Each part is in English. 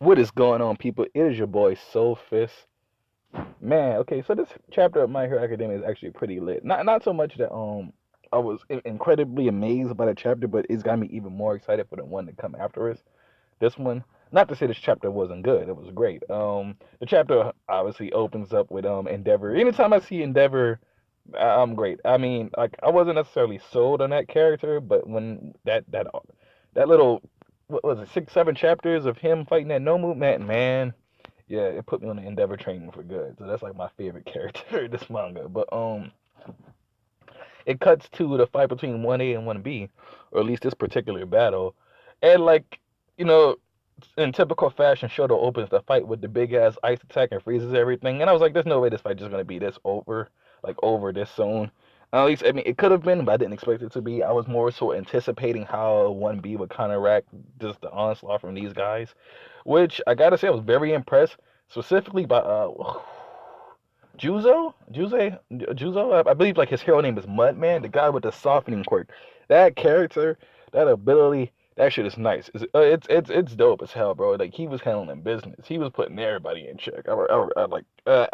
What is going on, people? It is your boy Soulfist. Man, okay, so this chapter of My Hero Academia is actually pretty lit. Not so much that I was incredibly amazed by the chapter, but it's got me even more excited for the one to come after us. This one, not to say this chapter wasn't good, it was great. The chapter obviously opens up with Endeavor. Anytime I see Endeavor, I'm great. I mean, like I wasn't necessarily sold on that character, but when that little what was it, 6, 7 chapters of him fighting that no movement, man, yeah, it put me on the Endeavor train for good. So that's like my favorite character in this manga. But it cuts to the fight between 1A and 1B, or at least this particular battle. And like, you know, in typical fashion, Shoto opens the fight with the big ass ice attack and freezes everything. And I was like, there's no way this fight just gonna be this over, like over this soon. At least, I mean, it could have been, but I didn't expect it to be. I was more so anticipating how 1B would counteract just the onslaught from these guys, which I gotta say, I was very impressed, specifically by Juzo. I believe like his hero name is Mudman, the guy with the softening quirk. That character, that ability, that shit is nice. It's dope as hell, bro. Like he was handling business. He was putting everybody in check. I'm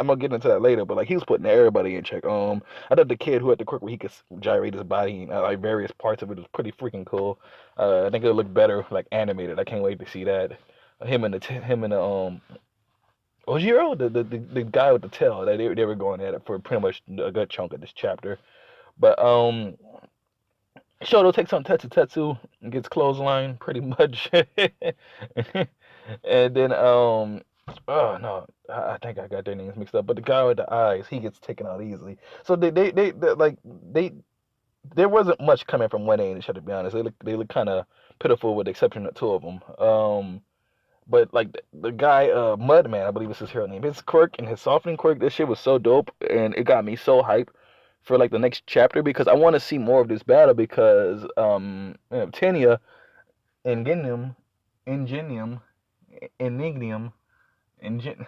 gonna get into that later, but like he was putting everybody in check. I thought the kid who had the quirk where he could gyrate his body, like various parts of it, was pretty freaking cool. I think it'll look better like animated. I can't wait to see that. Him and the Ojiro, the guy with the tail, they were going at it for pretty much a good chunk of this chapter. But Shoto takes on Tetsu and gets clothesline pretty much. And then oh no, I think I got their names mixed up. But the guy with the eyes, he gets taken out easily. So they there wasn't much coming from 1A and to be honest. They look kind of pitiful with the exception of two of them. But like the guy, Mudman, I believe is his hero name. His quirk and his softening quirk, this shit was so dope, and it got me so hyped for like the next chapter because I want to see more of this battle because Tenya, Ingenium, Ingenium, Enignium, Ingen.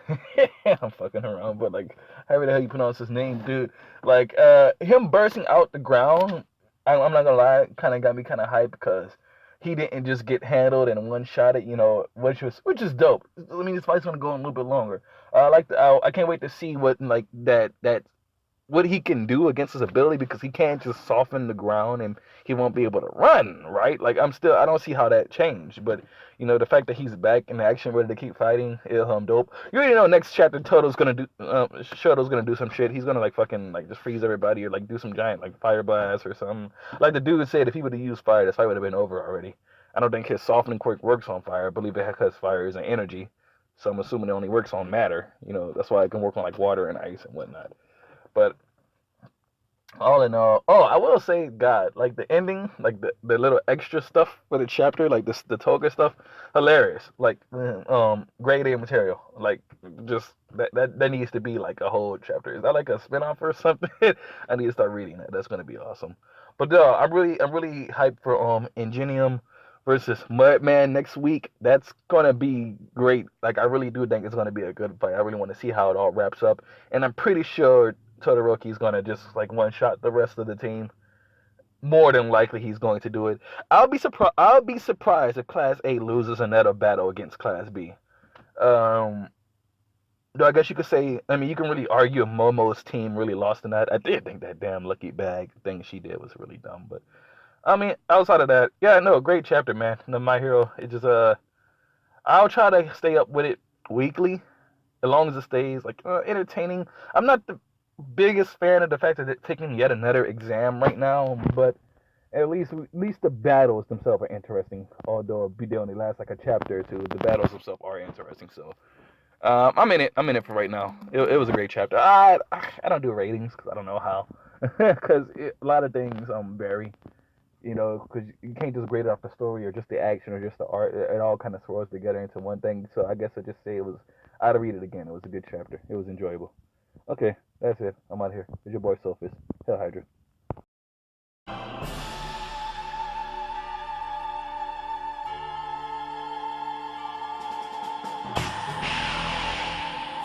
I'm fucking around, but like however the hell you pronounce his name, dude. Like him bursting out the ground, I'm not gonna lie, kind of got me kind of hyped because he didn't just get handled and one shot it, which is dope. I mean, this fight's gonna go on a little bit longer. I can't wait to see what like that what he can do against his ability because he can't just soften the ground and he won't be able to run, right? Like I don't see how that changed, but the fact that he's back in action, ready to keep fighting, is dope. You already know next chapter Shoto's gonna do some shit. He's gonna like fucking like just freeze everybody or like do some giant like fire blast or something. Like the dude said, if he would have used fire, this fight would have been over already. I don't think his softening quirk works on fire. I believe it because fire is an energy, so I'm assuming it only works on matter. That's why it can work on like water and ice and whatnot. But all in all, oh, I will say, God, like the ending, like the little extra stuff for the chapter, like the toga stuff, hilarious. Like, grade A material. Like, just that needs to be like a whole chapter. Is that like a spinoff or something? I need to start reading that. That's gonna be awesome. But I'm really hyped for Ingenium versus Mudman next week. That's gonna be great. Like, I really do think it's gonna be a good fight. I really want to see how it all wraps up, and I'm pretty sure Todoroki's gonna just like one shot the rest of the team. More than likely, he's going to do it. I'll be surprised if Class A loses another battle against Class B. Um, though I guess you could say, I mean, you can really argue Momo's team really lost in that. I did think that damn lucky bag thing she did was really dumb, but I mean, outside of that, yeah, no, great chapter, man. No, My Hero, it just I'll try to stay up with it weekly, as long as it stays like entertaining. I'm not the biggest fan of the fact that it's taking yet another exam right now, but at least the battles themselves are interesting. Although they only last like a chapter or two, the battles themselves are interesting. So I'm in it. I'm in it for right now. It was a great chapter. I don't do ratings because I don't know how. Because a lot of things vary. Because you can't just grade it off the story or just the action or just the art. It all kind of swirls together into one thing. So I guess I just say it was. I'd read it again. It was a good chapter. It was enjoyable. Okay, that's it. I'm out here. It's your boy Sophist. Hell Hydra.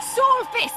Swordfish!